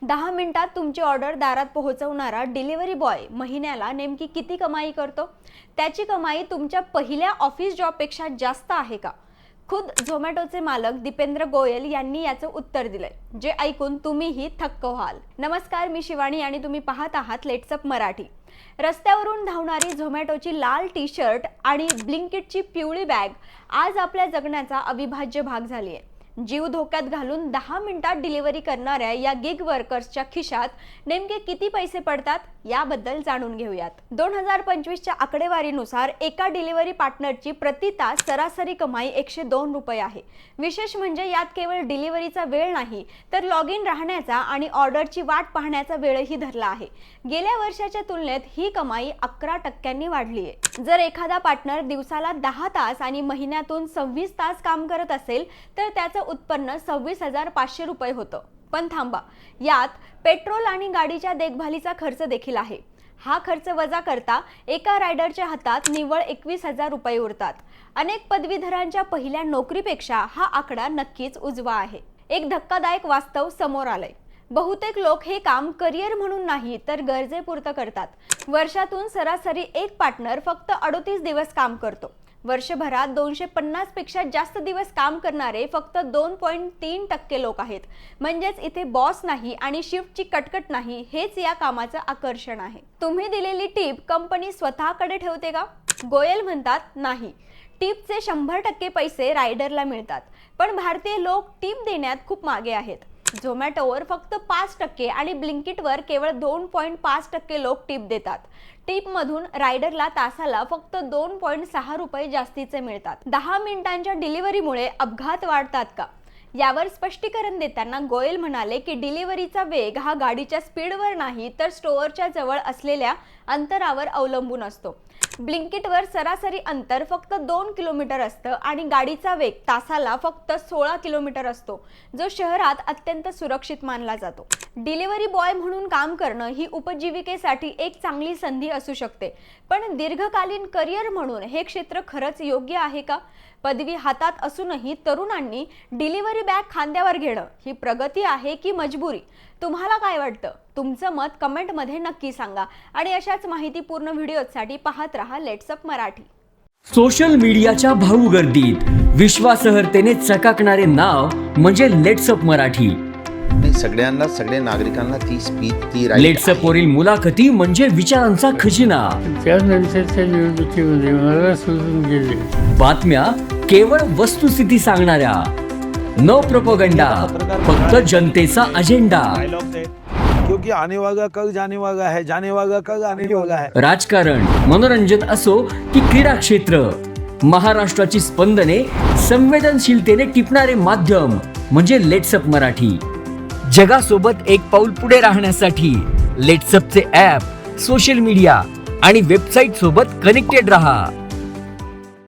10 मिनिटात तुमची ऑर्डर दारात पोहोचवणारा डिलिव्हरी बॉय महिन्याला नेमकी किती कमाई करतो? त्याची कमाई तुमच्या पहिल्या ऑफिस जॉबपेक्षा जास्त आहे का? खुद झोमॅटोचे मालक दीपेंद्र गोयल यांनी याचं उत्तर दिलंय, जे ऐकून तुम्हीही थक्क व्हाल. नमस्कार, मी शिवानी आणि तुम्ही पाहत आहात लेट्स अप मराठी. रस्त्यावरून धावणारी झोमॅटोची लाल टी शर्ट आणि ब्लिंकिटची पिवळी बॅग आज आपल्या जगण्याचा अविभाज्य भाग झाली आहे. जीव धोक्यात घालून 10 मिनिटात डिलिव्हरी करणाऱ्या या गिग वर्कर्सच्या खिशात नेमके किती पैसे पडतात याबद्दल जाणून घेऊयात. 2025च्या आकडेवारीनुसार एका डिलिव्हरी पार्टनरची प्रति तास सरासरी कमाई 102 रुपये आहे. विशेष म्हणजे यात केवळ डिलिव्हरीचा वेळ नाही, तर लॉग इन राहण्याचा आणि ऑर्डरची वाट पाहण्याचा वेळही धरला आहे. गेल्या वर्षाच्या तुलनेत ही कमाई 11% वाढली आहे. जर एखादा पार्टनर दिवसाला 10 तास आणि महिन्यातून 26 तास काम करत असेल तर त्याचं उत्पन्न 26,500 रुपये होतं. पण थांबा, यात पेट्रोल आणि गाडीच्या देखभालीचा खर्च देखील आहे. हा खर्च वजा करता एका रायडरच्या हातात निव्वळ 21,000 रुपये उरतात. अनेक पदवीधरांच्या पहिल्या नोकरीपेक्षा हा आकडा नक्कीच उजवा आहे. एक धक्कादायक वास्तव समोर आलंय. बहुतेक लोक हे काम करिअर म्हणून नाही तर गरजेपुरतं करतात. वर्षातून सरासरी एक पार्टनर फक्त 38 दिवस काम करतो. वर्षभरात 250 पेक्षा जास्त दिवस काम करणारे फक्त 2.3% लोक आहेत. म्हणजेच इथे बॉस नाही आणि शिफ्टची कटकट नाही, हेच या कामाचं आकर्षण आहे. तुम्ही दिलेली टीप कंपनी स्वतःकडे ठेवते का? गोयल म्हणतात नाही. टीपचे 100% पैसे रायडरला मिळतात. पण भारतीय लोक टीप देण्यात खूप मागे आहेत. झोमॅटोवर फक्त 5% आणि ब्लिंकिटवर केवळ 2.5% लोक टीप देतात. टीपमधून रायडरला तासाला फक्त 2.6 रुपये जास्तीचे मिळतात. 10 मिनिटांच्या डिलिव्हरीमुळे अपघात वाढतात का? यावर स्पष्टीकरण देताना गोयल म्हणाले की डिलिव्हरीचा वेग हा गाडीच्या स्पीडवर नाही तर स्टोअरच्या जवळ असलेल्या अंतरावर अवलंबून असतो. ब्लिंकिटवर सरासरी अंतर फक्त 2 किलोमीटर असतं आणि गाडीचा वेग तासाला फक्त 16 किलोमीटर असतो, जो शहरात अत्यंत सुरक्षित मानला जातो. डिलिव्हरी बॉय म्हणून काम करणं ही उपजीविकेसाठी एक चांगली संधी असू शकते, पण दीर्घकालीन करिअर म्हणून हे क्षेत्र खरंच योग्य आहे का? पदवी हातात असूनही तरुणांनी डिलिव्हरी बॅग खांद्यावर घेणं ही प्रगती आहे की मजबुरी? तुम्हाला काय वाटतं? तुमचं मत कमेंटमध्ये नक्की सांगा आणि अशाच माहितीपूर्ण व्हिडिओसाठी पाहत रहा लेट्स अप मराठी. सोशल मीडियाच्या भाऊ गर्दीत विश्वासार्हतेने चकाकणारे नाव म्हणजे लेट्स अप मराठी. सगळ्यांना, सगळ्या नागरिकांना ती स्पीच, ती लेट्स अप वरील मुलाखती म्हणजे विचारांचा खजिना. त्यानंतरच्या निवडणुकीमध्ये मला सोडून गेले. बातम्या केवळ वस्तुस्थिती सांगणाऱ्या, न प्रोपगंडा, फक्त जनतेचा अजेंडा. क्योंकि आने वाला कल जाने वाला है, जाने वाला कल आने वाला है. राजकारण, मनोरंजन असो की क्रीडा क्षेत्र, महाराष्ट्राची स्पंदने संवेदनशीलतेने टिपणारे माध्यम म्हणजे लेट्स अप मराठी. जगासोबत एक पाऊल पुढे राहण्यासाठी लेट्स अपचे ॲप, सोशल मीडिया आणि वेबसाईट सोबत कनेक्टेड रहा.